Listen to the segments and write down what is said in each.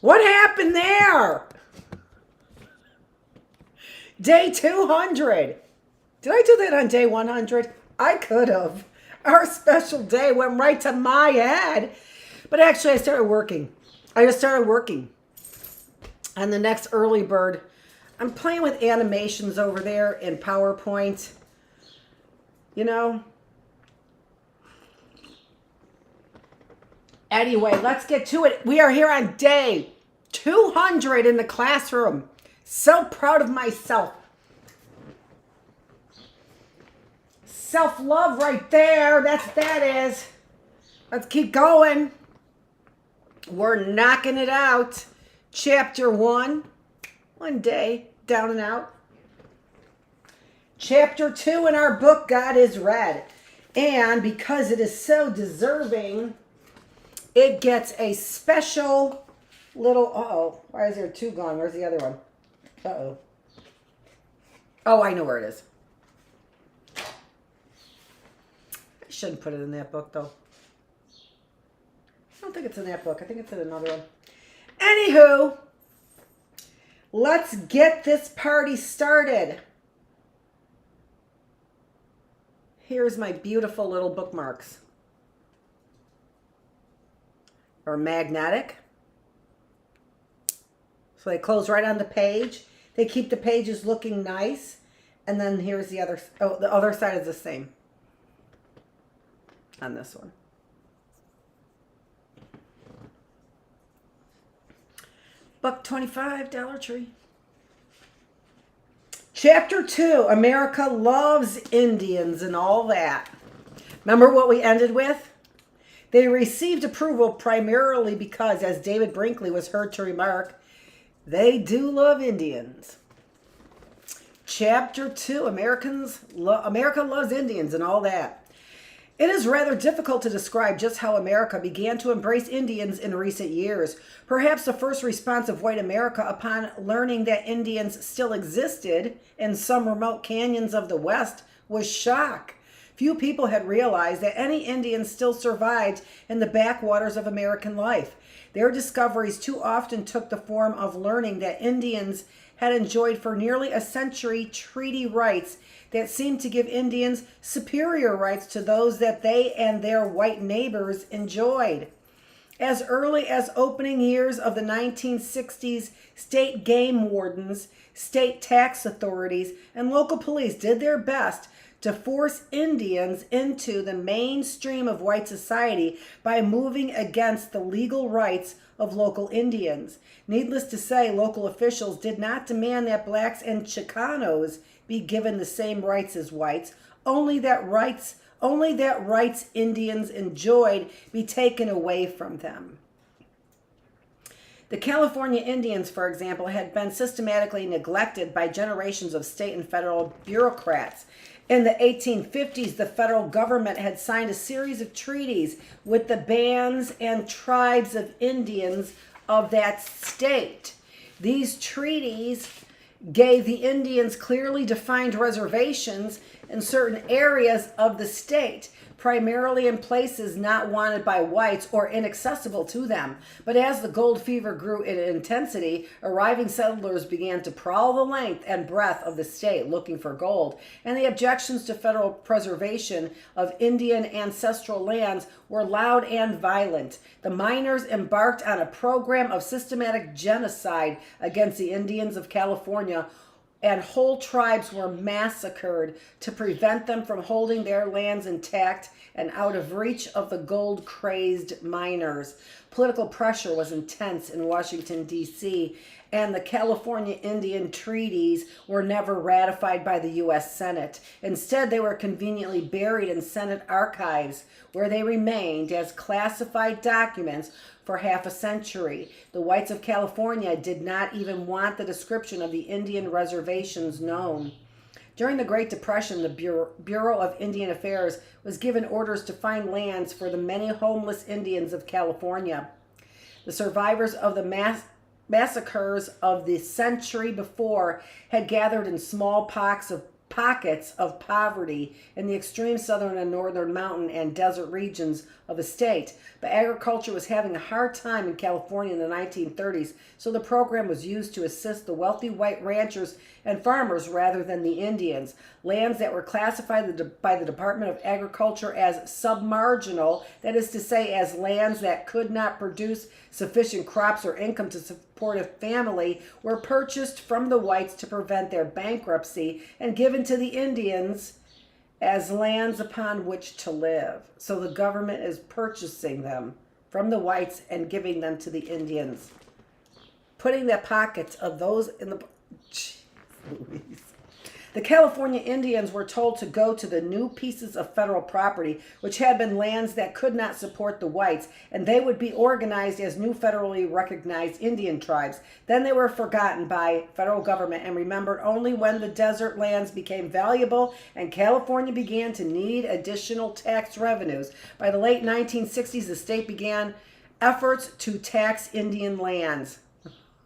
What happened there? Day 200. Did I do that on day 100? I could have. Our special day went right to my head. But actually, I started working. I just started working on the next early bird. I'm playing with animations over there in PowerPoint. You know? Anyway, let's get to it. We are here on day 200 in the classroom. So proud of myself. Self-love right there. That is. Let's keep going. We're knocking it out. Chapter 1. One day, down and out. Chapter 2 in our book, God is Red. And because it is so deserving, it gets a special little... Uh-oh. Why is there 2 gone? Where's the other one? Uh-oh. Oh, I know where it is. I shouldn't put it in that book, though. I don't think it's in that book. I think it's in another one. Anywho, let's get this party started. Here's my beautiful little bookmarks. They're magnetic. So they close right on the page. They keep the pages looking nice. And then here's the other. Oh, the other side is the same on this one. $1.25, Dollar Tree. Chapter 2, America loves Indians and all that. Remember what we ended with? They received approval primarily because, as David Brinkley was heard to remark, they do love Indians. Chapter 2, America loves Indians and all that. It is rather difficult to describe just how America began to embrace Indians in recent years. Perhaps the first response of white America upon learning that Indians still existed in some remote canyons of the West was shock. Few people had realized that any Indians still survived in the backwaters of American life. Their discoveries too often took the form of learning that Indians had enjoyed for nearly a century treaty rights that seemed to give Indians superior rights to those that they and their white neighbors enjoyed. As early as opening years of the 1960s, state game wardens, state tax authorities, and local police did their best to force Indians into the mainstream of white society by moving against the legal rights of local Indians. Needless to say, local officials did not demand that blacks and Chicanos be given the same rights as whites, only that rights Indians enjoyed be taken away from them. The California Indians, for example, had been systematically neglected by generations of state and federal bureaucrats. In the 1850s, the federal government had signed a series of treaties with the bands and tribes of Indians of that state. These treaties gave the Indians clearly defined reservations in certain areas of the state, primarily in places not wanted by whites or inaccessible to them. But as the gold fever grew in intensity, arriving settlers began to prowl the length and breadth of the state looking for gold, and the objections to federal preservation of Indian ancestral lands were loud and violent. The miners embarked on a program of systematic genocide against the Indians of California, and whole tribes were massacred to prevent them from holding their lands intact and out of reach of the gold-crazed miners. Political pressure was intense in Washington, D.C., and the California Indian treaties were never ratified by the U.S. Senate. Instead, they were conveniently buried in Senate archives, where they remained as classified documents for half a century. The whites of California did not even want the description of the Indian reservations known. During the Great Depression, the Bureau of Indian Affairs was given orders to find lands for the many homeless Indians of California. The survivors of the massacres of the century before had gathered in small pox of pockets of poverty in the extreme southern and northern mountain and desert regions of the state. But agriculture was having a hard time in California in the 1930s, so the program was used to assist the wealthy white ranchers and farmers rather than the Indians. Lands that were classified by the Department of Agriculture as submarginal, that is to say, as lands that could not produce sufficient crops or income to support a family, were purchased from the whites to prevent their bankruptcy and given to the Indians as lands upon which to live. So the government is purchasing them from the whites and giving them to the Indians, putting the pockets of those in the... Jeez Louise. The California Indians were told to go to the new pieces of federal property, which had been lands that could not support the whites, and they would be organized as new federally recognized Indian tribes. Then they were forgotten by federal government and remembered only when the desert lands became valuable and California began to need additional tax revenues. By the late 1960s, the state began efforts to tax Indian lands.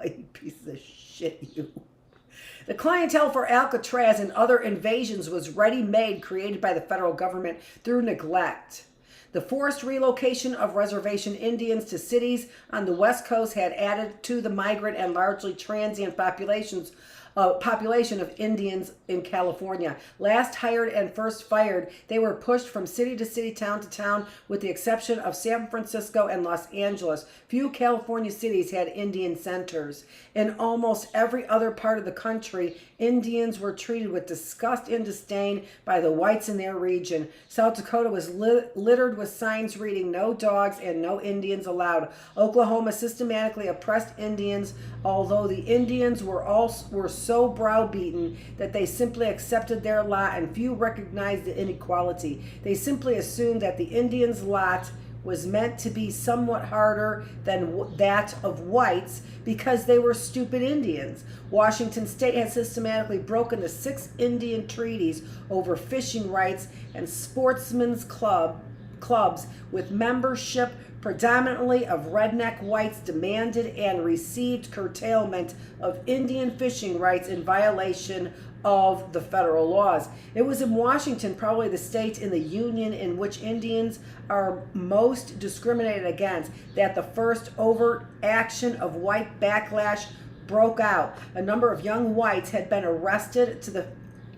You piece of shit, you. The clientele for Alcatraz and other invasions was ready-made, created by the federal government through neglect. The forced relocation of reservation Indians to cities on the West Coast had added to the migrant and largely transient population of Indians in California. Last hired and first fired, they were pushed from city to city, town to town, with the exception of San Francisco and Los Angeles. Few California cities had Indian centers. In almost every other part of the country, Indians were treated with disgust and disdain by the whites in their region. South Dakota was littered with signs reading "No dogs" and "No Indians allowed." Oklahoma systematically oppressed Indians, although the Indians were so browbeaten that they simply accepted their lot, and few recognized the inequality. They simply assumed that the Indians' lot was meant to be somewhat harder than that of whites because they were stupid Indians. Washington State had systematically broken the 6 Indian treaties over fishing rights and sportsmen's clubs with membership predominantly of redneck whites demanded and received curtailment of Indian fishing rights in violation of the federal laws. It was in Washington, probably the state in the Union in which Indians are most discriminated against, that the first overt action of white backlash broke out. A number of young whites had been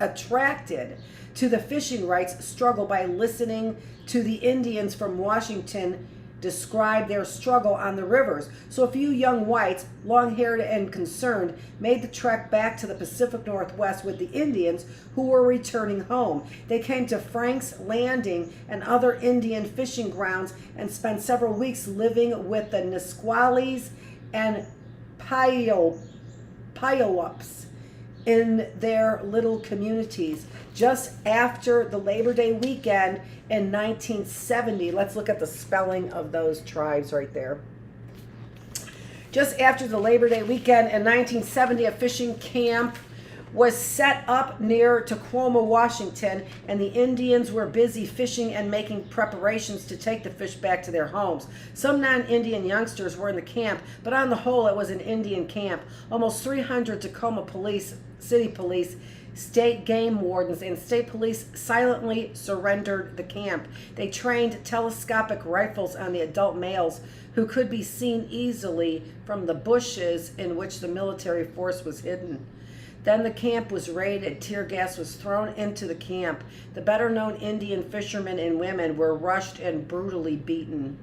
attracted to the fishing rights struggle by listening to the Indians from Washington describe their struggle on the rivers. So a few young whites, long-haired and concerned, made the trek back to the Pacific Northwest with the Indians who were returning home. They came to Frank's Landing and other Indian fishing grounds and spent several weeks living with the Nisquallies and Puyallups in their little communities. Just after the Labor Day weekend in 1970, let's look at the spelling of those tribes right there. Just after the Labor Day weekend in 1970, a fishing camp was set up near Tacoma, Washington, and the Indians were busy fishing and making preparations to take the fish back to their homes. Some non-Indian youngsters were in the camp, but on the whole, it was an Indian camp. Almost 300 Tacoma police, city police, state game wardens, and state police silently surrendered the camp. They trained telescopic rifles on the adult males who could be seen easily from the bushes in which the military force was hidden. Then the camp was raided. Tear gas was thrown into the camp. The better-known Indian fishermen and women were rushed and brutally beaten.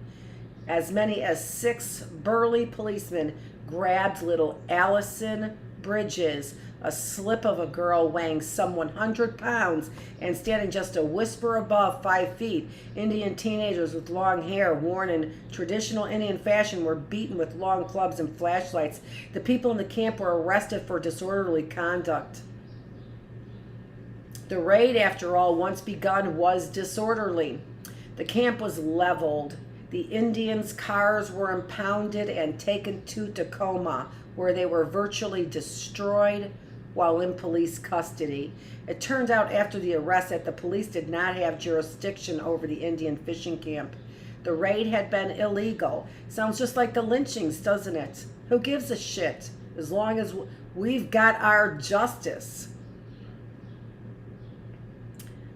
As many as 6 burly policemen grabbed little Allison Bridges, a slip of a girl weighing some 100 pounds and standing just a whisper above 5 feet. Indian teenagers with long hair worn in traditional Indian fashion were beaten with long clubs and flashlights. The people in the camp were arrested for disorderly conduct. The raid, after all, once begun, was disorderly. The camp was leveled. The Indians' cars were impounded and taken to Tacoma, where they were virtually destroyed while in police custody. It turned out after the arrest that the police did not have jurisdiction over the Indian fishing camp. The raid had been illegal. Sounds just like the lynchings, doesn't it? Who gives a shit? As long as we've got our justice.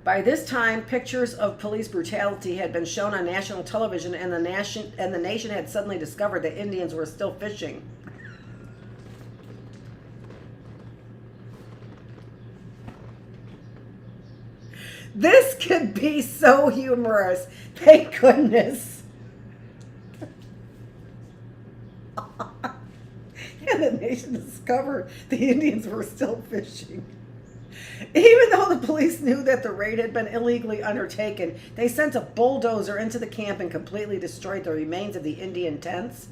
By this time, pictures of police brutality had been shown on national television, and the nation had suddenly discovered that Indians were still fishing. This could be so humorous. Thank goodness. And the nation discovered the Indians were still fishing. Even though the police knew that the raid had been illegally undertaken, they sent a bulldozer into the camp and completely destroyed the remains of the Indian tents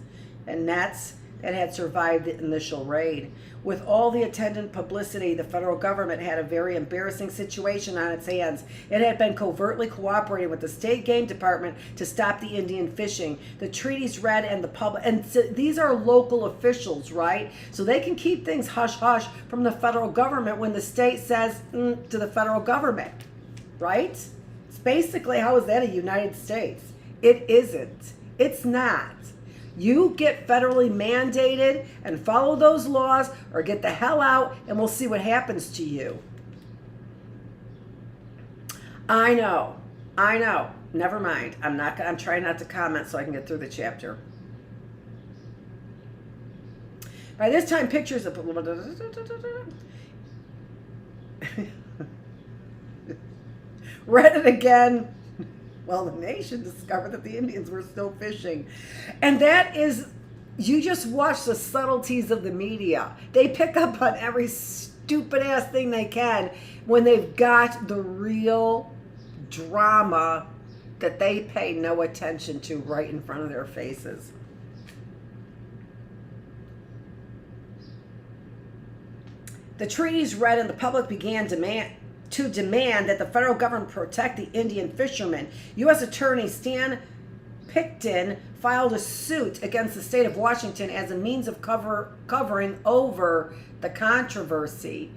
and nets that had survived the initial raid. With all the attendant publicity, the federal government had a very embarrassing situation on its hands. It had been covertly cooperating with the state game department to stop the Indian fishing. The treaties read and the public, and so these are local officials, right? So they can keep things hush-hush from the federal government when the state says to the federal government, right? It's basically, how is that a United States? It isn't. It's not. You get federally mandated and follow those laws, or get the hell out and we'll see what happens to you. I know. Never mind. I'm trying not to comment so I can get through the chapter. By this time, pictures of read it again. Well, the nation discovered that the Indians were still fishing. And that is, you just watch the subtleties of the media. They pick up on every stupid ass thing they can when they've got the real drama that they pay no attention to right in front of their faces. The treaties read and the public began to demand that the federal government protect the Indian fishermen. U.S. Attorney Stan Pickton filed a suit against the state of Washington as a means of covering over the controversy.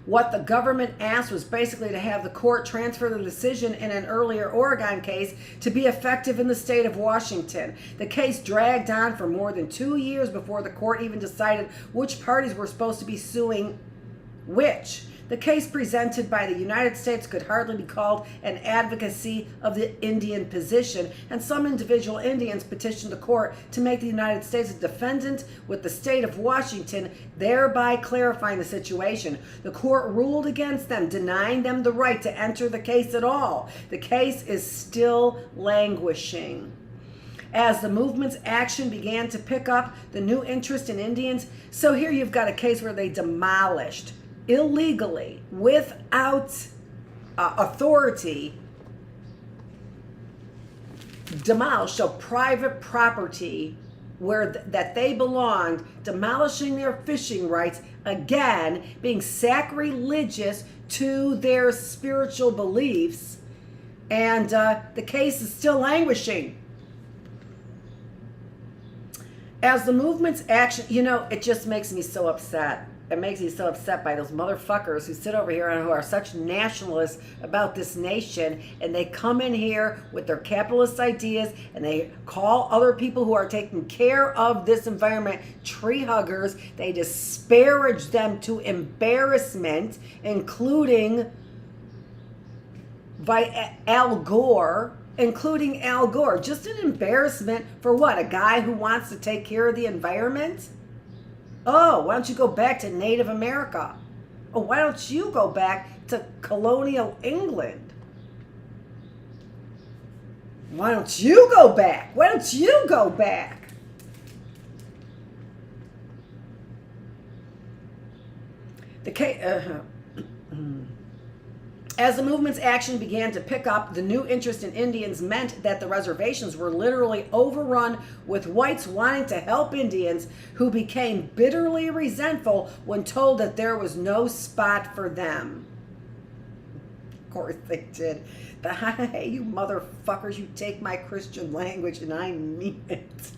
What the government asked was basically to have the court transfer the decision in an earlier Oregon case to be effective in the state of Washington. The case dragged on for more than 2 years before the court even decided which parties were supposed to be suing which. The case presented by the United States could hardly be called an advocacy of the Indian position, and some individual Indians petitioned the court to make the United States a defendant with the state of Washington, thereby clarifying the situation. The court ruled against them, denying them the right to enter the case at all. The case is still languishing. As the movement's action began to pick up the new interest in Indians, so here you've got a case where they demolished illegally, without authority, demolished a private property where that they belonged, demolishing their fishing rights, again being sacrilegious to their spiritual beliefs, and the case is still languishing. As the movement's action, it just makes me so upset. It makes me so upset by those motherfuckers who sit over here and who are such nationalists about this nation, and they come in here with their capitalist ideas and they call other people who are taking care of this environment tree huggers. They disparage them to embarrassment, including by Al Gore. Just an embarrassment for what? A guy who wants to take care of the environment? Oh, why don't you go back to Native America? Oh, why don't you go back to colonial England? Why don't you go back? Why don't you go back? As the movement's action began to pick up, the new interest in Indians meant that the reservations were literally overrun with whites wanting to help Indians, who became bitterly resentful when told that there was no spot for them. Of course they did. Hey, you motherfuckers, you take my Christian language and I mean it.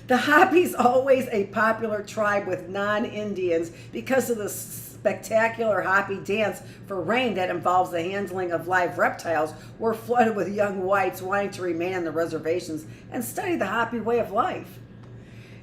The Hoppi's always a popular tribe with non-Indians because of the spectacular Hopi dance for rain that involves the handling of live reptiles, were flooded with young whites wanting to remain on the reservations and study the Hopi way of life.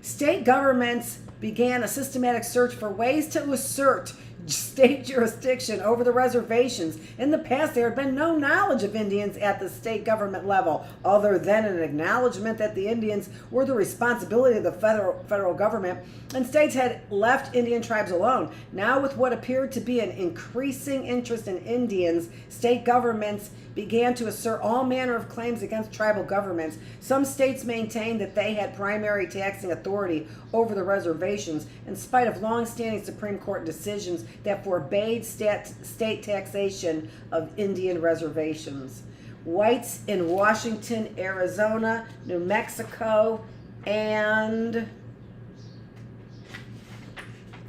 State governments began a systematic search for ways to assert state jurisdiction over the reservations. In the past, there had been no knowledge of Indians at the state government level, other than an acknowledgement that the Indians were the responsibility of the federal government, and states had left Indian tribes alone. Now, with what appeared to be an increasing interest in Indians, state governments began to assert all manner of claims against tribal governments. Some states maintained that they had primary taxing authority over the reservations, in spite of long-standing Supreme Court decisions that forbade state taxation of Indian reservations. Whites in Washington, Arizona, New Mexico, and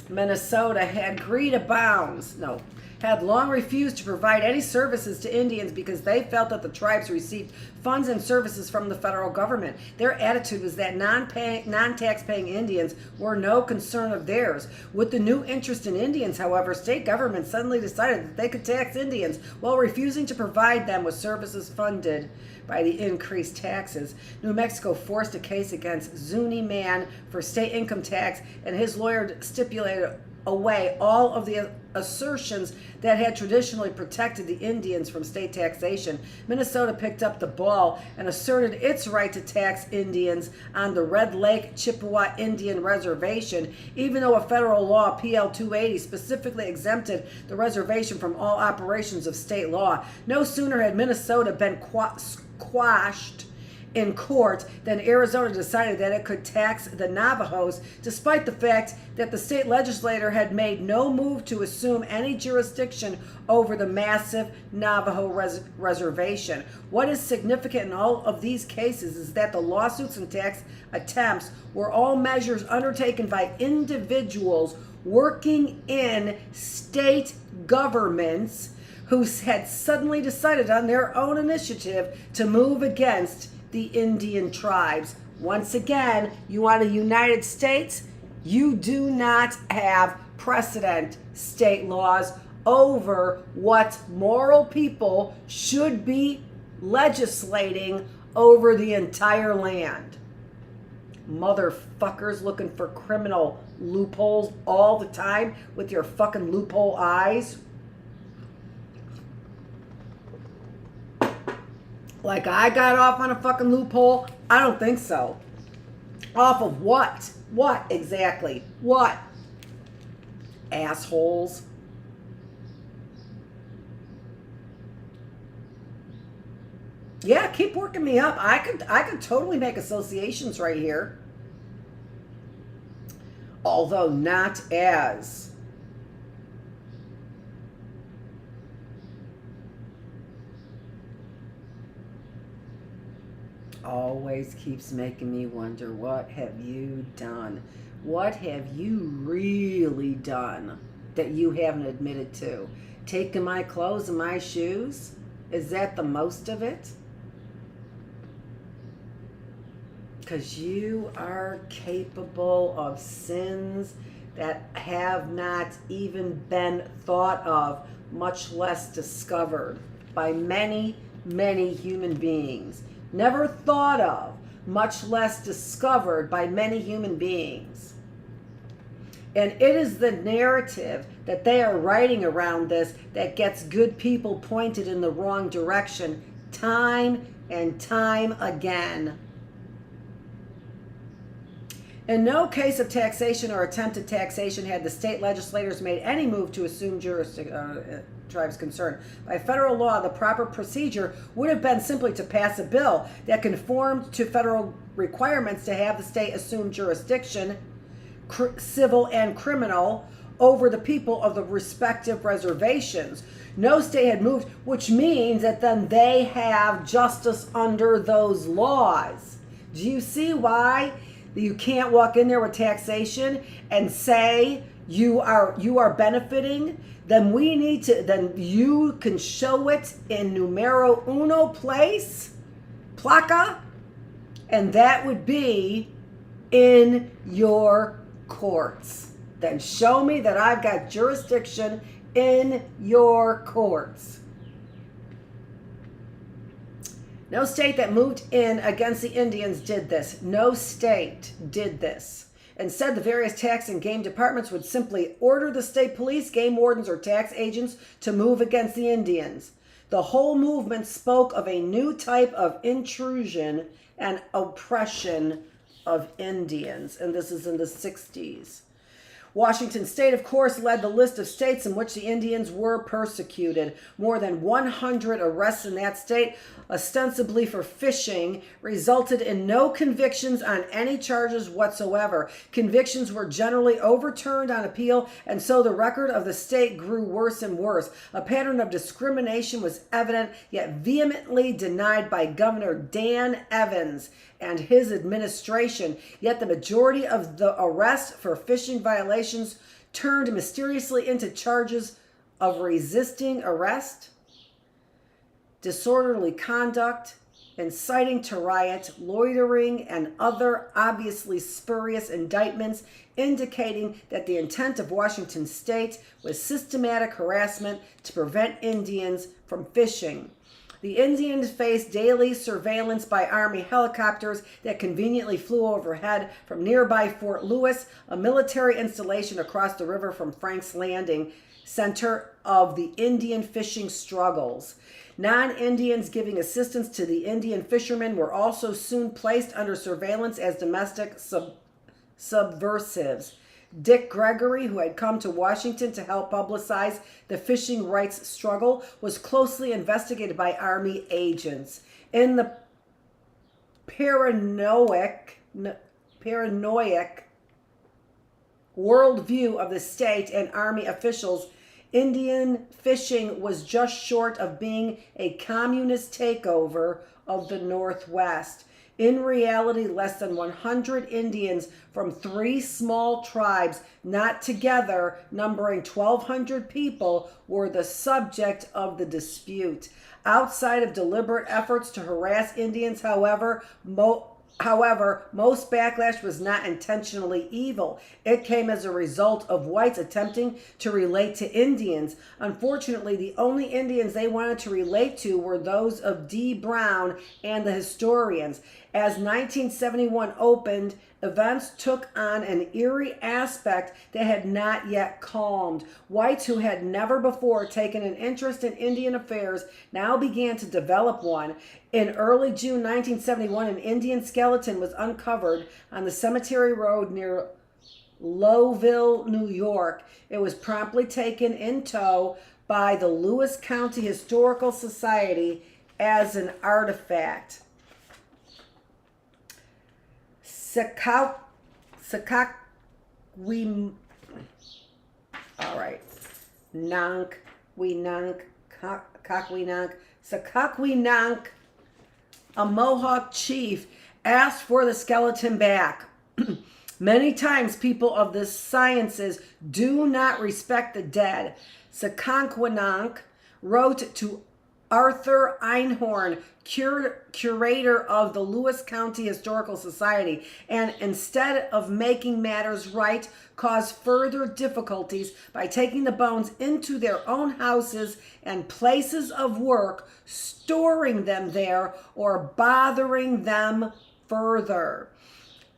Minnesota had long refused to provide any services to Indians because they felt that the tribes received funds and services from the federal government. Their attitude was that non-tax-paying Indians were no concern of theirs. With the new interest in Indians, however, state governments suddenly decided that they could tax Indians while refusing to provide them with services funded by the increased taxes. New Mexico forced a case against Zuni Man for state income tax, and his lawyer stipulated away all of the assertions that had traditionally protected the Indians from state taxation. Minnesota picked up the ball and asserted its right to tax Indians on the Red Lake Chippewa Indian Reservation, even though a federal law, PL 280, specifically exempted the reservation from all operations of state law. No sooner had Minnesota been quashed in court, then Arizona decided that it could tax the Navajos, despite the fact that the state legislature had made no move to assume any jurisdiction over the massive Navajo reservation. What is significant in all of these cases is that the lawsuits and tax attempts were all measures undertaken by individuals working in state governments who had suddenly decided on their own initiative to move against the Indian tribes. Once again, you want a United States? You do not have precedent state laws over what moral people should be legislating over the entire land. Motherfuckers looking for criminal loopholes all the time with your fucking loophole eyes. Like I got off on a fucking loophole? I don't think so. Off of what? What exactly? What? Assholes. Yeah, keep working me up. I could totally make associations right here. Although not as always keeps making me wonder, what have you done? What have you really done that you haven't admitted to? Taking my clothes and my shoes? Is that the most of it? Because you are capable of sins that have not even been thought of, much less discovered by many, many human beings. Never thought of, much less discovered by many human beings. And it is the narrative that they are writing around this that gets good people pointed in the wrong direction time and time again. In no case of taxation or attempted taxation had the state legislators made any move to assume jurisdiction. Tribes concerned. By federal law, the proper procedure would have been simply to pass a bill that conformed to federal requirements to have the state assume jurisdiction, civil and criminal, over the people of the respective reservations. No state had moved, which means that then they have justice under those laws. Do you see why you can't walk in there with taxation and say you are benefiting? Then you can show it in numero uno place, placa, and that would be in your courts. Then show me that I've got jurisdiction in your courts. No state that moved in against the Indians did this. No state did this. Instead, the various tax and game departments would simply order the state police, game wardens, or tax agents to move against the Indians. The whole movement spoke of a new type of intrusion and oppression of Indians, and this is in the 60s. Washington State, of course, led the list of states in which the Indians were persecuted. More than 100 arrests in that state, ostensibly for fishing, resulted in no convictions on any charges whatsoever. Convictions were generally overturned on appeal, and so the record of the state grew worse and worse. A pattern of discrimination was evident, yet vehemently denied by Governor Dan Evans and his administration. Yet the majority of the arrests for fishing violations turned mysteriously into charges of resisting arrest, disorderly conduct, inciting to riot, loitering, and other obviously spurious indictments, indicating that the intent of Washington State was systematic harassment to prevent Indians from fishing. The Indians faced daily surveillance by Army helicopters that conveniently flew overhead from nearby Fort Lewis, a military installation across the river from Frank's Landing, center of the Indian fishing struggles. Non-Indians giving assistance to the Indian fishermen were also soon placed under surveillance as domestic subversives. Dick Gregory, who had come to Washington to help publicize the fishing rights struggle, was closely investigated by Army agents. In the paranoid worldview of the state and Army officials, Indian fishing was just short of being a communist takeover of the Northwest. In reality, less than 100 Indians from 3 small tribes, not together, numbering 1,200 people, were the subject of the dispute. Outside of deliberate efforts to harass Indians, however, most backlash was not intentionally evil. It came as a result of whites attempting to relate to Indians. Unfortunately, the only Indians they wanted to relate to were those of D. Brown and the historians. As 1971 opened, events took on an eerie aspect that had not yet calmed. Whites who had never before taken an interest in Indian affairs now began to develop one. In early June 1971, an Indian skeleton was uncovered on the Cemetery Road near Lowville, New York. It was promptly taken in tow by the Lewis County Historical Society as an artifact. Sakakwenank, a Mohawk chief, asked for the skeleton back. Many times people of the sciences do not respect the dead. Sakakwenank wrote to Arthur Einhorn, curator of the Lewis County Historical Society, and instead of making matters right, caused further difficulties by taking the bones into their own houses and places of work, storing them there, or bothering them further.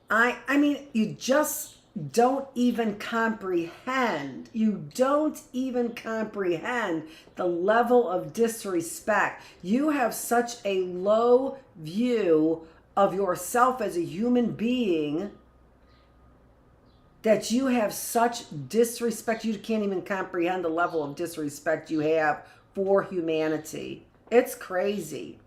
I mean, you just don't even comprehend. You don't even comprehend the level of disrespect. You have such a low view of yourself as a human being that you have such disrespect. You can't even comprehend the level of disrespect you have for humanity. It's crazy.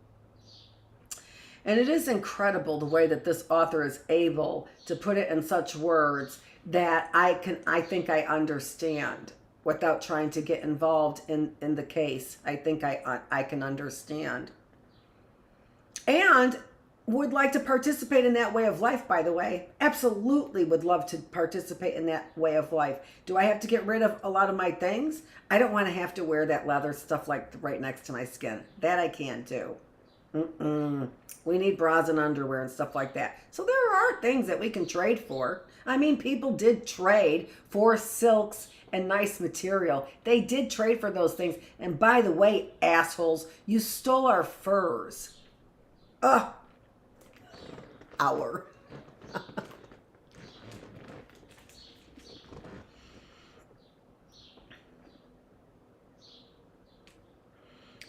And it is incredible the way that this author is able to put it in such words that I think I understand without trying to get involved in the case. I think I can understand. And would like to participate in that way of life, by the way. Absolutely would love to participate in that way of life. Do I have to get rid of a lot of my things? I don't want to have to wear that leather stuff like right next to my skin. That I can't do. We need bras and underwear and stuff like that. So there are things that we can trade for. I mean, people did trade for silks and nice material. They did trade for those things. And by the way, assholes, you stole our furs. Our.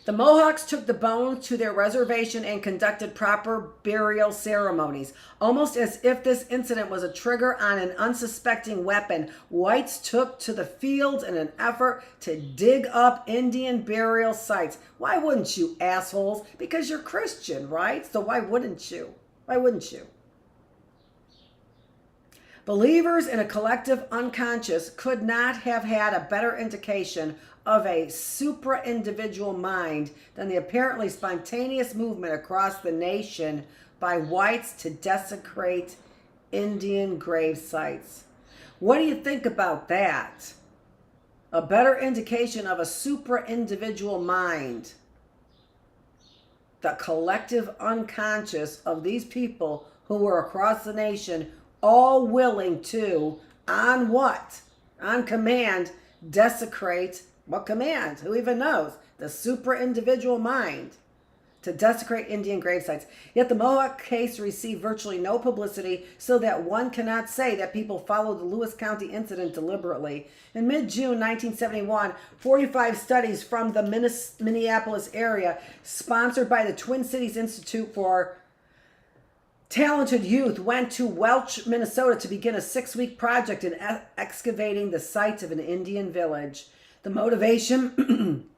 The Mohawks took the bones to their reservation and conducted proper burial ceremonies. Almost as if this incident was a trigger on an unsuspecting weapon, whites took to the fields in an effort to dig up Indian burial sites. Why wouldn't you, assholes? Because you're Christian, right? So why wouldn't you? Why wouldn't you? Believers in a collective unconscious could not have had a better indication of a supra-individual mind than the apparently spontaneous movement across the nation by whites to desecrate Indian grave sites. What do you think about that? A better indication of a supra-individual mind. The collective unconscious of these people who were across the nation, all willing to, on what? On command, desecrate. What command? Who even knows? The supra-individual mind to desecrate Indian grave sites. Yet the Mohawk case received virtually no publicity, so that one cannot say that people followed the Lewis County incident deliberately. In mid-June 1971, 45 studies from the Minneapolis area, sponsored by the Twin Cities Institute for Talented Youth, went to Welch, Minnesota to begin a 6-week project in excavating the sites of an Indian village. The motivation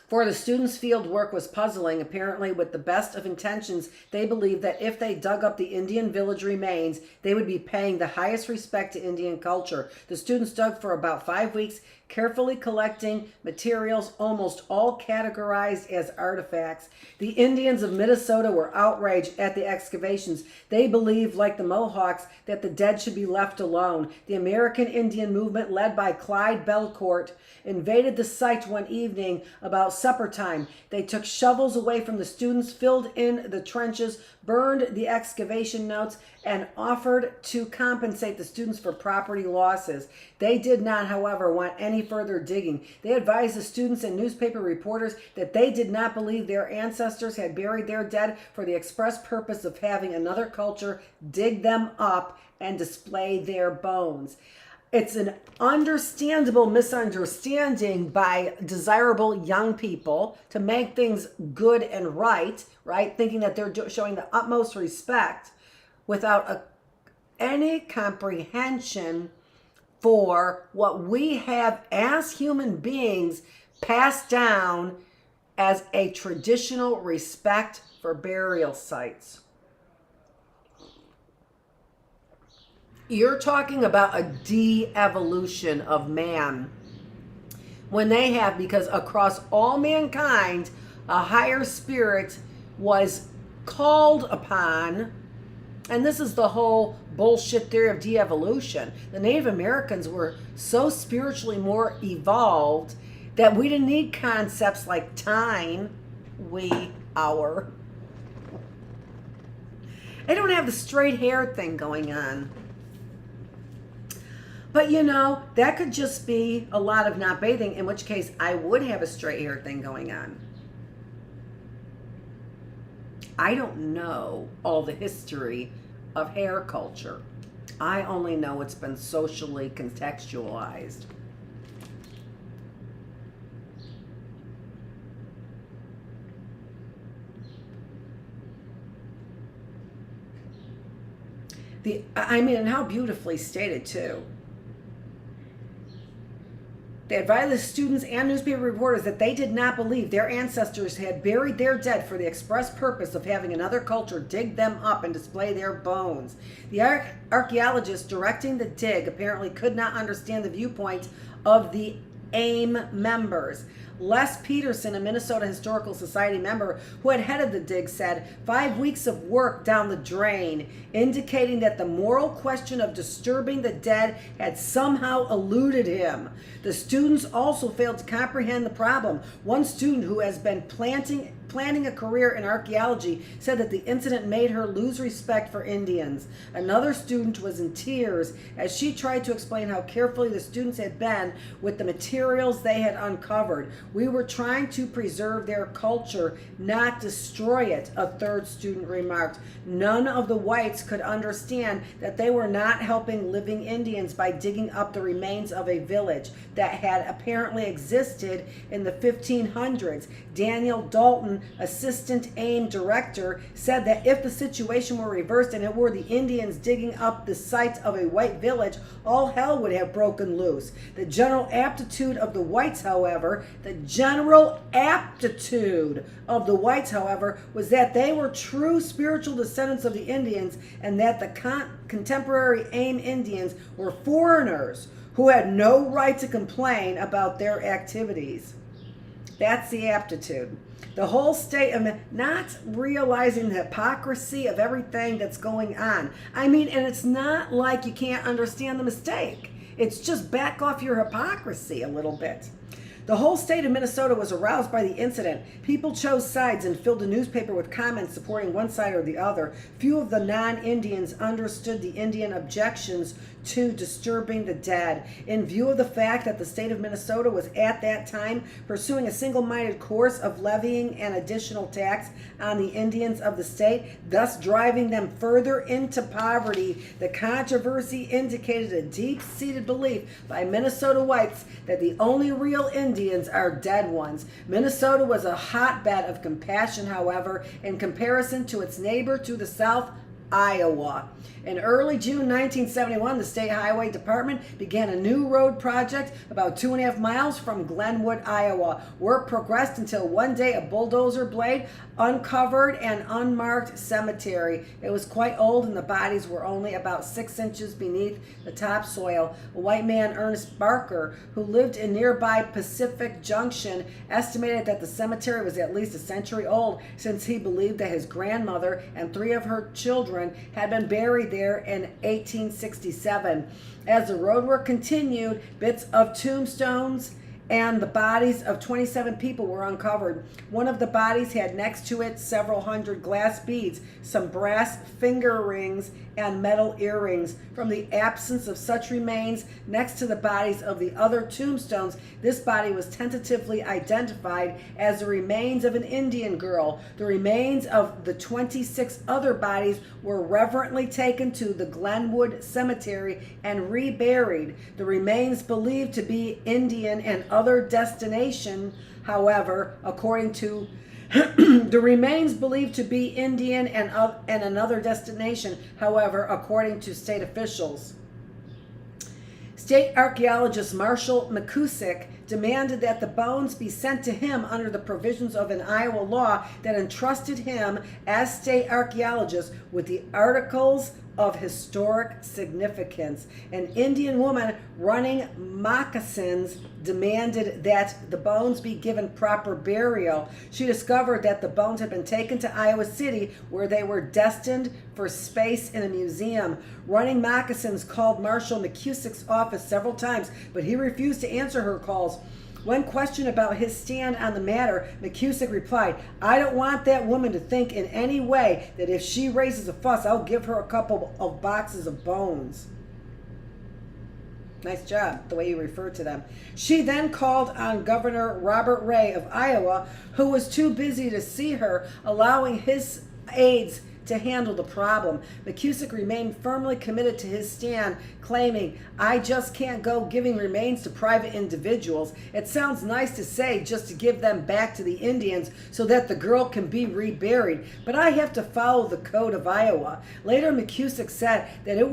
for the students' field work was puzzling. Apparently, with the best of intentions, they believed that if they dug up the Indian village remains, they would be paying the highest respect to Indian culture. The students dug for about 5 weeks, carefully collecting materials, almost all categorized as artifacts. The Indians of Minnesota were outraged at the excavations. They believed, like the Mohawks, that the dead should be left alone. The American Indian movement, led by Clyde Belcourt, invaded the site one evening about supper time. They took shovels away from the students, filled in the trenches, burned the excavation notes, and offered to compensate the students for property losses. They did not, however, want any further digging. They advised the students and newspaper reporters that they did not believe their ancestors had buried their dead for the express purpose of having another culture dig them up and display their bones. It's an understandable misunderstanding by desirable young people to make things good and right, thinking that they're showing the utmost respect without any comprehension for what we have as human beings passed down as a traditional respect for burial sites. You're talking about a de-evolution of man when they have, because across all mankind, a higher spirit was called upon. And this is the whole bullshit theory of de-evolution. The Native Americans were so spiritually more evolved that we didn't need concepts like time, we, our. They don't have the straight hair thing going on. But that could just be a lot of not bathing, in which case I would have a straight hair thing going on. I don't know all the history of hair culture. I only know it's been socially contextualized. And how beautifully stated too. They advised the students and newspaper reporters that they did not believe their ancestors had buried their dead for the express purpose of having another culture dig them up and display their bones. The archaeologists directing the dig apparently could not understand the viewpoint of the AIM members. Les Peterson, a Minnesota Historical Society member who had headed the dig, said 5 weeks of work down the drain, indicating that the moral question of disturbing the dead had somehow eluded him. The students also failed to comprehend the problem. One student who has been planting planning a career in archaeology, said that the incident made her lose respect for Indians. Another student was in tears as she tried to explain how carefully the students had been with the materials they had uncovered. We were trying to preserve their culture, not destroy it, a third student remarked. None of the whites could understand that they were not helping living Indians by digging up the remains of a village that had apparently existed in the 1500s. Daniel Dalton, assistant AIM director, said that if the situation were reversed and it were the Indians digging up the site of a white village, all hell would have broken loose. The general aptitude of the whites, however, was that they were true spiritual descendants of the Indians, and that the contemporary AIM Indians were foreigners who had no right to complain about their activities. That's the aptitude. The whole state of not realizing the hypocrisy of everything that's going on. I mean, and it's not like you can't understand the mistake. It's just back off your hypocrisy a little bit. The whole state of Minnesota was aroused by the incident. People chose sides and filled the newspaper with comments supporting one side or the other. Few of the non-Indians understood the Indian objections to disturbing the dead. In view of the fact that the state of Minnesota was at that time pursuing a single-minded course of levying an additional tax on the Indians of the state, thus driving them further into poverty, the controversy indicated a deep-seated belief by Minnesota whites that the only real Indians are dead ones. Minnesota was a hotbed of compassion, however, in comparison to its neighbor to the south, Iowa. In early June 1971, the State Highway Department began a new road project about 2.5 miles from Glenwood, Iowa. Work progressed until one day a bulldozer blade uncovered an unmarked cemetery. It was quite old and the bodies were only about 6 inches beneath the topsoil. A white man, Ernest Barker, who lived in nearby Pacific Junction, estimated that the cemetery was at least a century old, since he believed that his grandmother and 3 of her children had been buried there in 1867. As the roadwork continued, bits of tombstones and the bodies of 27 people were uncovered. One of the bodies had next to it several hundred glass beads, some brass finger rings, and metal earrings. From the absence of such remains next to the bodies of the other tombstones, this body was tentatively identified as the remains of an Indian girl. The remains of the 26 other bodies were reverently taken to the Glenwood Cemetery and reburied. The remains believed to be Indian and other destination, however, according to the remains believed to be Indian and another destination, however, according to state officials. State archaeologist Marshall McCusick demanded that the bones be sent to him under the provisions of an Iowa law that entrusted him as state archaeologist with the articles of historic significance. An Indian woman running moccasins demanded that the bones be given proper burial. She discovered that the bones had been taken to Iowa City, where they were destined for space in a museum. Running moccasins called Marshall McCusick's office several times, but he refused to answer her calls. When questioned about his stand on the matter, McCusick replied, "I don't want that woman to think in any way that if she raises a fuss, I'll give her a couple of boxes of bones." Nice job, the way you referred to them. She then called on Governor Robert Ray of Iowa, who was too busy to see her, allowing his aides to handle the problem. McCusick remained firmly committed to his stand, claiming, "I just can't go giving remains to private individuals. It sounds nice to say just to give them back to the Indians so that the girl can be reburied, but I have to follow the code of Iowa." Later, McCusick said that it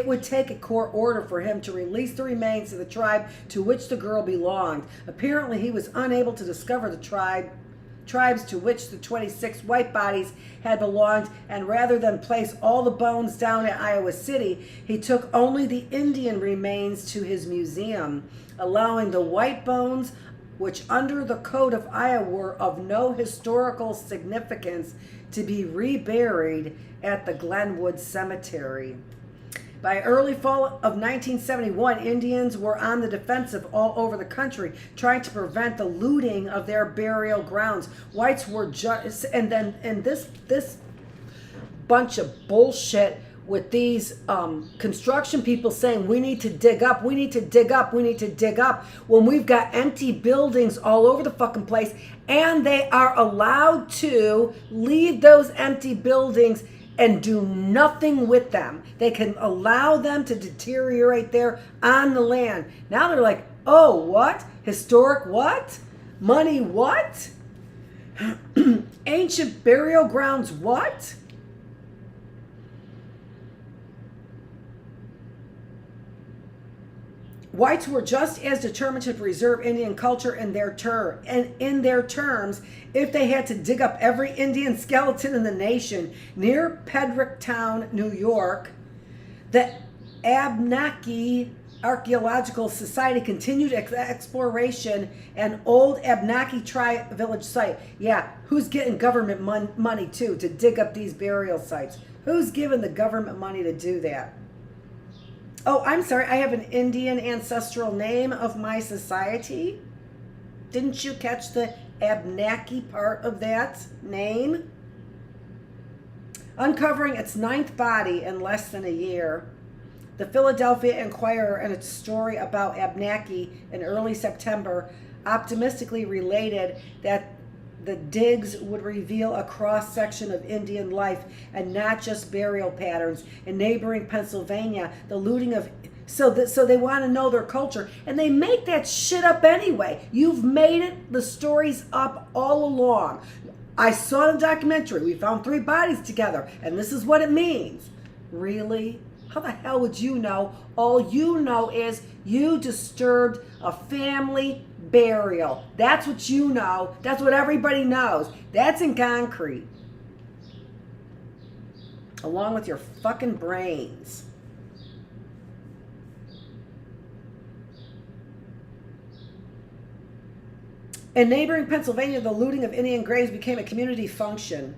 would take a court order for him to release the remains to the tribe to which the girl belonged. Apparently, he was unable to discover the tribes to which the 26 white bodies had belonged, and rather than place all the bones down at Iowa City, he took only the Indian remains to his museum, allowing the white bones, which under the code of Iowa were of no historical significance, to be reburied at the Glenwood Cemetery. By early fall of 1971, Indians were on the defensive all over the country, trying to prevent the looting of their burial grounds. Whites were just, and this bunch of bullshit with these construction people saying we need to dig up, we need to dig up, we need to dig up, when we've got empty buildings all over the fucking place, and they are allowed to leave those empty buildings and do nothing with them. They can allow them to deteriorate there on the land. Now they're like, oh, what? Historic what? Money what? Ancient burial grounds what? Whites were just as determined to preserve Indian culture in their terms if they had to dig up every Indian skeleton in the nation. Near Pedricktown, New York, the Abnaki Archaeological Society continued exploration an old Abnaki tribe village site. Yeah, who's getting government money too to dig up these burial sites? Who's giving the government money to do that? Oh, I'm sorry, I have an Indian ancestral name of my society. Didn't you catch the Abnaki part of that name? Uncovering its ninth body in less than a year, the Philadelphia Inquirer, in its story about Abnaki in early September, optimistically related that the digs would reveal a cross-section of Indian life and not just burial patterns. In neighboring Pennsylvania, the looting of... So they want to know their culture, and they make that shit up anyway. You've made it, the story's up all along. I saw the documentary. We found 3 bodies together, and this is what it means. Really? How the hell would you know? All you know is you disturbed a family burial. That's what you know. That's what everybody knows. That's in concrete. Along with your fucking brains. In neighboring Pennsylvania, the looting of Indian graves became a community function.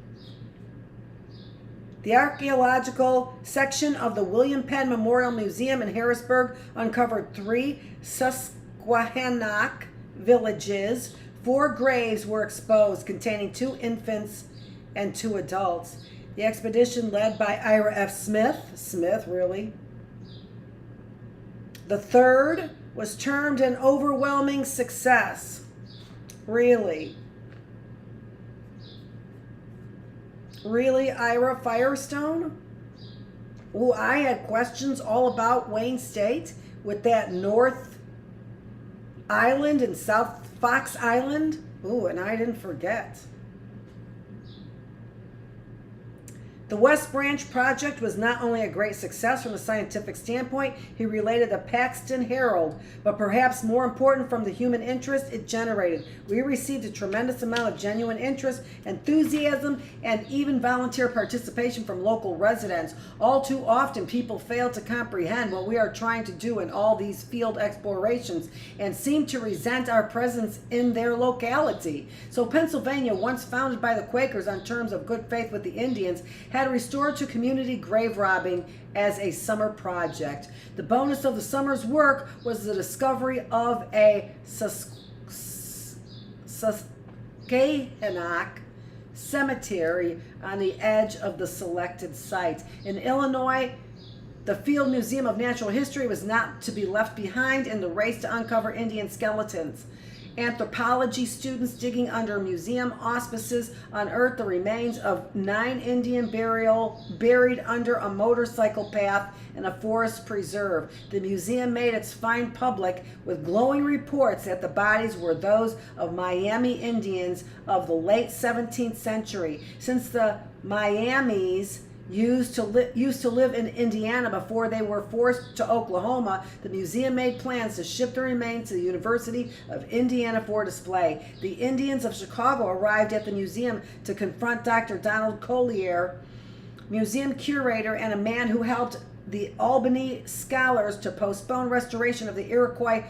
The archaeological section of the William Penn Memorial Museum in Harrisburg uncovered 3 Susquehannock villages. 4 graves were exposed, containing 2 infants and 2 adults. The expedition, led by Ira F. Smith, really? The third was termed an overwhelming success. Really? Really, Ira Firestone? Ooh, I had questions all about Wayne State with that North Island and South Fox Island. Ooh, and I didn't forget. The West Branch Project was not only a great success from a scientific standpoint, he related the Paxton Herald, but perhaps more important from the human interest it generated. We received a tremendous amount of genuine interest, enthusiasm, and even volunteer participation from local residents. All too often, people fail to comprehend what we are trying to do in all these field explorations and seem to resent our presence in their locality. So Pennsylvania, once founded by the Quakers on terms of good faith with the Indians, had restored to community grave robbing as a summer project. The bonus of the summer's work was the discovery of a Susquehannock cemetery on the edge of the selected site. In Illinois, the Field Museum of Natural History was not to be left behind in the race to uncover Indian skeletons. Anthropology students digging under museum auspices unearthed the remains of 9 Indian buried under a motorcycle path in a forest preserve. The museum made its find public with glowing reports that the bodies were those of Miami Indians of the late 17th century. Since the Miamis used to live in Indiana before they were forced to Oklahoma, the museum made plans to ship the remains to the University of Indiana for display. The Indians of Chicago arrived at the museum to confront Dr. Donald Collier, museum curator and a man who helped the Albany scholars to postpone restoration of the Iroquois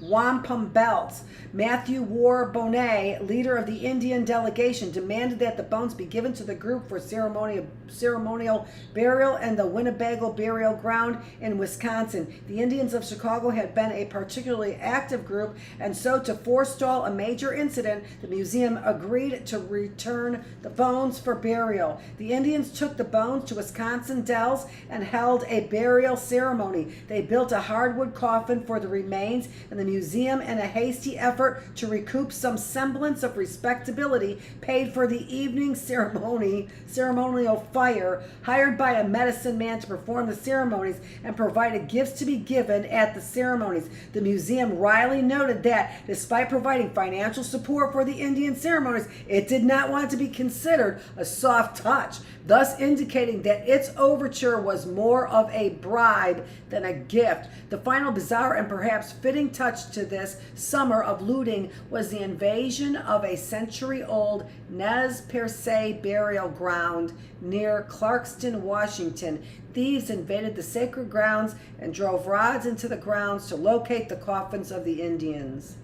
wampum belts. Matthew War Bonet, leader of the Indian delegation, demanded that the bones be given to the group for ceremonial burial in the Winnebago burial ground in Wisconsin. The Indians of Chicago had been a particularly active group, and so to forestall a major incident, the museum agreed to return the bones for burial. The Indians took the bones to Wisconsin Dells and held a burial ceremony. They built a hardwood coffin for the remains, and the museum, in a hasty effort to recoup some semblance of respectability, paid for the evening ceremonial fire, hired by a medicine man to perform the ceremonies, and provided gifts to be given at the ceremonies. The museum wryly noted that, despite providing financial support for the Indian ceremonies, it did not want to be considered a soft touch, thus indicating that its overture was more of a bribe than a gift. The final bizarre and perhaps fitting touch to this summer of looting was the invasion of a century-old Nez Perce burial ground near Clarkston, Washington. Thieves invaded the sacred grounds and drove rods into the grounds to locate the coffins of the Indians.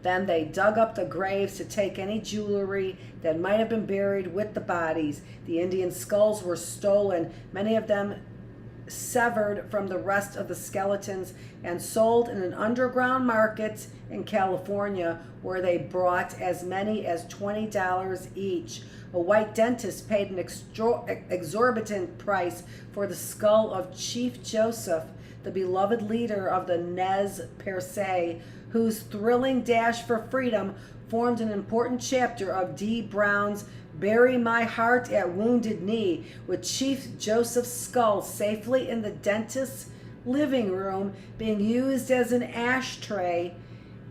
Then they dug up the graves to take any jewelry that might have been buried with the bodies. The Indian skulls were stolen, many of them severed from the rest of the skeletons, and sold in an underground market in California, where they brought as many as $20 each. A white dentist paid an exorbitant price for the skull of Chief Joseph, the beloved leader of the Nez Perce, whose thrilling dash for freedom formed an important chapter of D. Brown's Bury My Heart at Wounded Knee, with Chief Joseph's skull safely in the dentist's living room being used as an ashtray.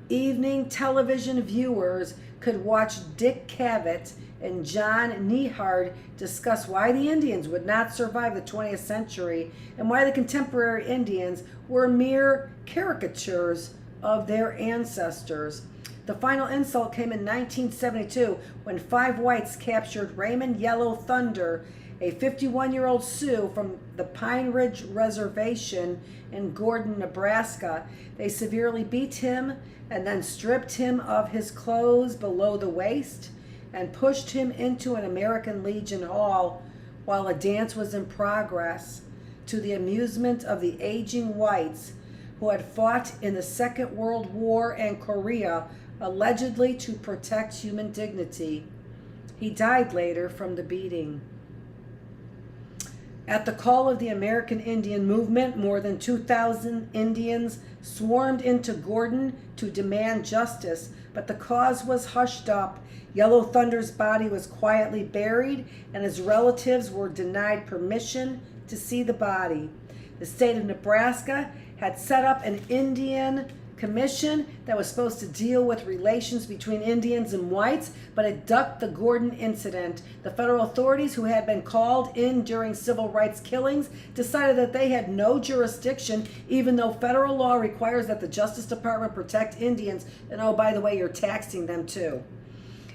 Evening television viewers could watch Dick Cavett and John Nehard discuss why the Indians would not survive the 20th century and why the contemporary Indians were mere caricatures of their ancestors. The final insult came in 1972 when 5 whites captured Raymond Yellow Thunder, a 51-year-old Sioux from the Pine Ridge Reservation in Gordon, Nebraska. They severely beat him and then stripped him of his clothes below the waist and pushed him into an American Legion Hall while a dance was in progress, to the amusement of the aging whites who had fought in the Second World War and Korea, allegedly to protect human dignity. He died later from the beating. At the call of the American Indian movement, more than 2,000 Indians swarmed into Gordon to demand justice, but the cause was hushed up. Yellow Thunder's body was quietly buried, and his relatives were denied permission to see the body. The state of Nebraska had set up an Indian commission that was supposed to deal with relations between Indians and whites, but it ducked the Gordon incident. The federal authorities, who had been called in during civil rights killings, decided that they had no jurisdiction, even though federal law requires that the Justice Department protect Indians. And oh, by the way, you're taxing them too.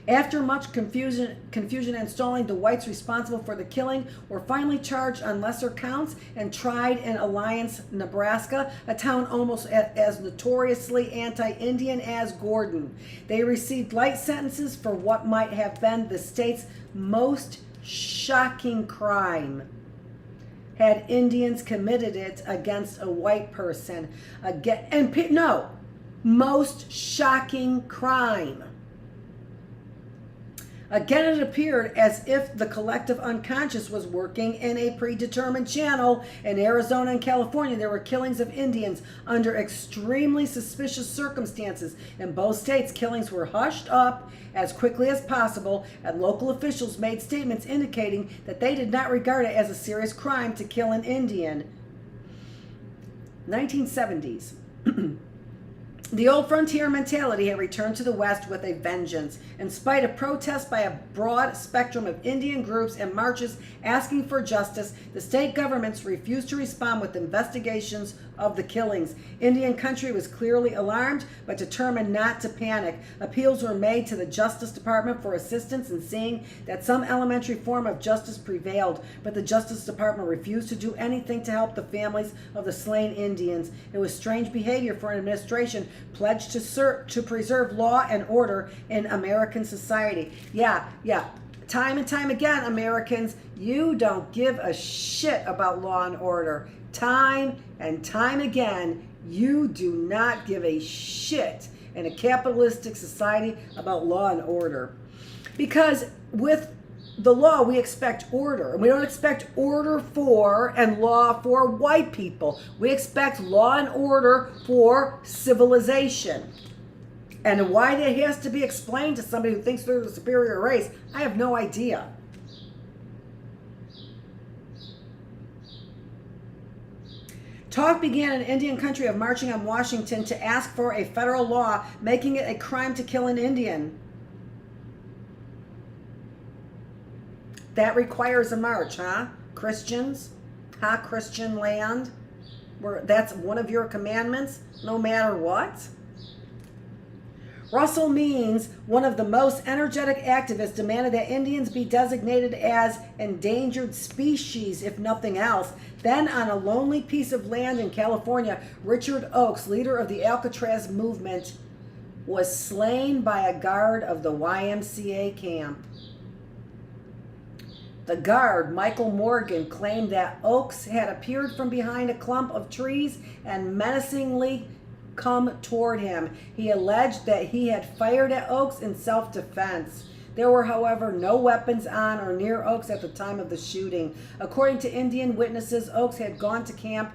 After much confusion and stalling, the whites responsible for the killing were finally charged on lesser counts and tried in Alliance, Nebraska, a town almost as notoriously anti-Indian as Gordon. They received light sentences for what might have been the state's most shocking crime, had Indians committed it against a white person. Most shocking crime. Again, it appeared as if the collective unconscious was working in a predetermined channel. In Arizona and California, there were killings of Indians under extremely suspicious circumstances. In both states, killings were hushed up as quickly as possible, and local officials made statements indicating that they did not regard it as a serious crime to kill an Indian. 1970s. The old frontier mentality had returned to the West with a vengeance. In spite of protests by a broad spectrum of Indian groups and marches asking for justice, the state governments refused to respond with investigations of the killings. Indian country was clearly alarmed, but determined not to panic. Appeals were made to the Justice Department for assistance in seeing that some elementary form of justice prevailed, but the Justice Department refused to do anything to help the families of the slain Indians. It was strange behavior for an administration pledged to preserve law and order in American society. Yeah. Time and time again, Americans, you don't give a shit about law and order. Time and time again, you do not give a shit in a capitalistic society about law and order. Because with the law, we expect order. And we don't expect order for and law for white people. We expect law and order for civilization. And why that has to be explained to somebody who thinks they're the superior race, I have no idea. Talk began in Indian country of marching on Washington to ask for a federal law making it a crime to kill an Indian. That requires a march, huh? Christians? Huh? Christian land? That's one of your commandments, no matter what? Russell Means, one of the most energetic activists, demanded that Indians be designated as endangered species, if nothing else. Then, on a lonely piece of land in California, Richard Oakes, leader of the Alcatraz movement, was slain by a guard of the YMCA camp. The guard, Michael Morgan, claimed that Oakes had appeared from behind a clump of trees and menacingly come toward him. He alleged that he had fired at Oakes in self-defense. There were, however, no weapons on or near Oakes at the time of the shooting. According to Indian witnesses, Oakes had gone to camp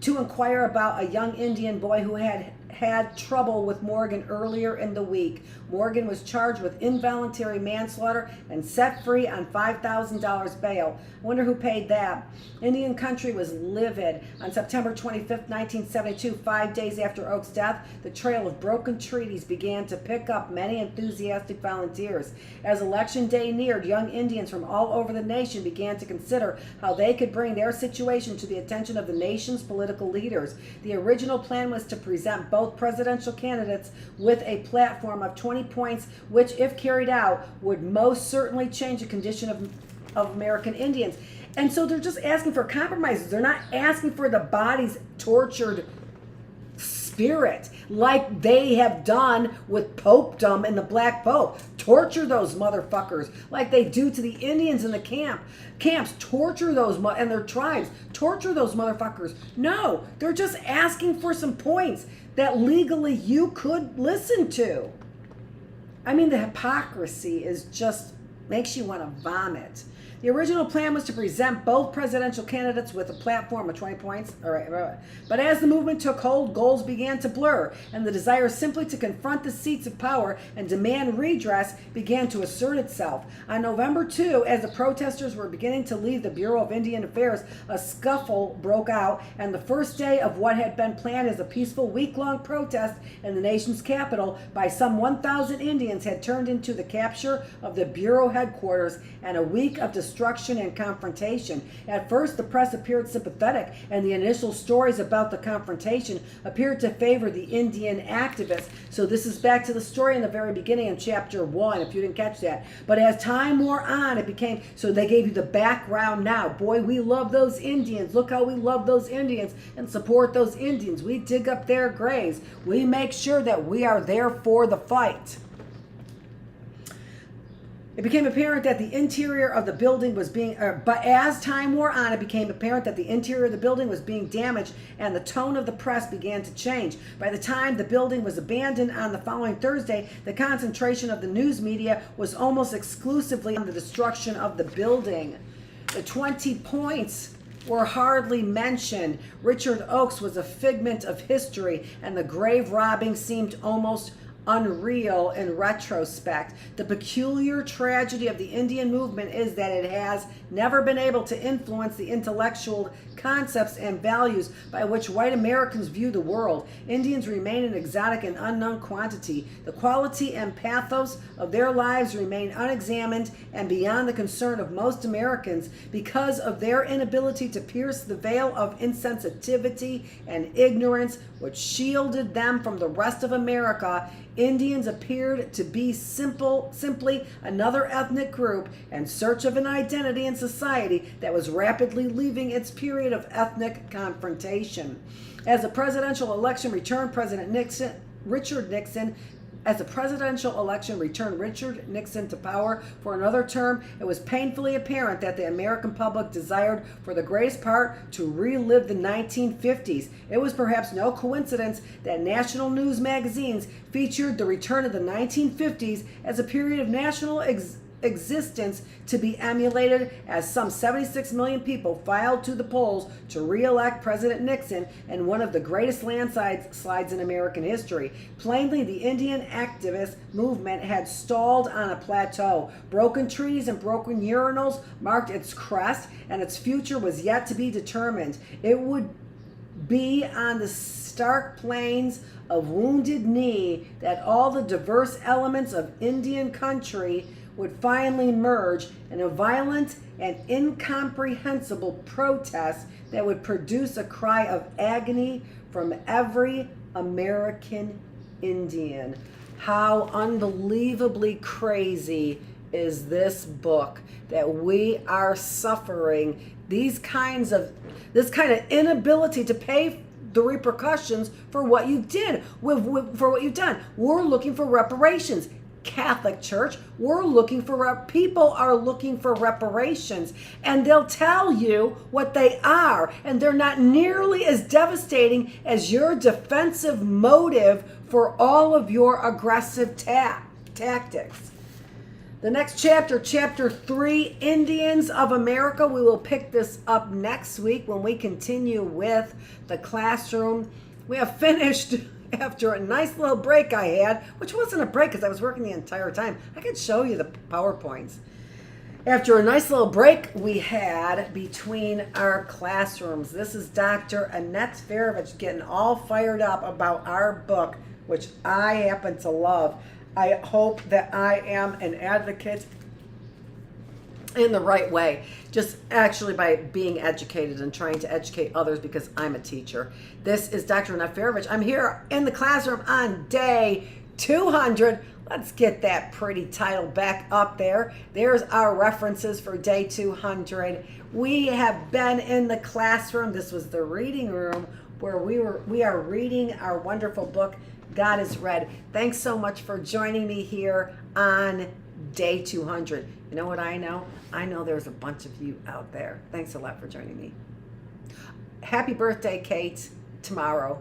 to inquire about a young Indian boy who had had trouble with Morgan earlier in the week. Morgan was charged with involuntary manslaughter and set free on $5,000 bail. I wonder who paid that. Indian country was livid. On September 25th, 1972, 5 days after Oakes' death, the trail of broken treaties began to pick up many enthusiastic volunteers. As election day neared, young Indians from all over the nation began to consider how they could bring their situation to the attention of the nation's political leaders. The original plan was to present both presidential candidates with a platform of 20 points, which, if carried out, would most certainly change the condition of American Indians. And so they're just asking for compromises. They're not asking for the body's tortured spirit like they have done with popedom and the Black Pope. Torture those motherfuckers like they do to the Indians in the camps. Torture those and their tribes. Torture those motherfuckers. No, they're just asking for some points that legally you could listen to. I mean, the hypocrisy is just makes you want to vomit. The original plan was to present both presidential candidates with a platform of 20 points. All right. But as the movement took hold, goals began to blur, and the desire simply to confront the seats of power and demand redress began to assert itself. On November 2, as the protesters were beginning to leave the Bureau of Indian Affairs, a scuffle broke out, and the first day of what had been planned as a peaceful week-long protest in the nation's capital by some 1,000 Indians had turned into the capture of the Bureau headquarters and a week of destruction and confrontation. At first, the press appeared sympathetic, and the initial stories about the confrontation appeared to favor the Indian activists. So this is back to the story in the very beginning in chapter 1, if you didn't catch that. But as time wore on, it became, so they gave you the background now. Boy, we love those Indians. Look how we love those Indians and support those Indians. We dig up their graves. We make sure that we are there for the fight. It became apparent that the interior of the building was being, but as time wore on, it became apparent that the interior of the building was being damaged, and the tone of the press began to change. By the time the building was abandoned on the following Thursday, the concentration of the news media was almost exclusively on the destruction of the building. The 20 points were hardly mentioned. Richard Oakes was a figment of history, and the grave robbing seemed almost unreal in retrospect. The peculiar tragedy of the Indian movement is that it has never been able to influence the intellectual concepts and values by which white Americans view the world. Indians remain an exotic and unknown quantity. The quality and pathos of their lives remain unexamined and beyond the concern of most Americans because of their inability to pierce the veil of insensitivity and ignorance which shielded them from the rest of America Indians appeared to be simply another ethnic group in search of an identity in society that was rapidly leaving its period of ethnic confrontation. As the presidential election returned Richard Nixon to power for another term, it was painfully apparent that the American public desired, for the greatest part, to relive the 1950s. It was perhaps no coincidence that national news magazines featured the return of the 1950s as a period of national existence to be emulated, as some 76 million people filed to the polls to re-elect President Nixon in one of the greatest landslides in American history. Plainly, the Indian activist movement had stalled on a plateau. Broken treaties and broken urinals marked its crest, and its future was yet to be determined. It would be on the stark plains of Wounded Knee that all the diverse elements of Indian country would finally merge in a violent and incomprehensible protest that would produce a cry of agony from every American Indian. How unbelievably crazy is this book that we are suffering this kind of inability to pay the repercussions for what you did, for what you've done. We're looking for reparations. Catholic Church, people are looking for reparations, and they'll tell you what they are, and they're not nearly as devastating as your defensive motive for all of your aggressive tactics. The next chapter, chapter 3, Indians of America. We will pick this up next week when we continue with the classroom. We have finished after a nice little break I had, which wasn't a break because I was working the entire time. I could show you the PowerPoints. After a nice little break we had between our classrooms. This is Dr. Annette Feravich getting all fired up about our book, which I happen to love. I hope that I am an advocate in the right way, just actually by being educated and trying to educate others, because I'm a teacher. This is Dr. Annette Feravich. I'm here in the classroom on day 200. Let's get that pretty title back up there. There's our references for day 200. We have been in the classroom. This was the reading room where we are reading our wonderful book, God is Red. Thanks so much for joining me here on day 200. You know what I know? I know there's a bunch of you out there. Thanks a lot for joining me. Happy birthday, Kate, tomorrow.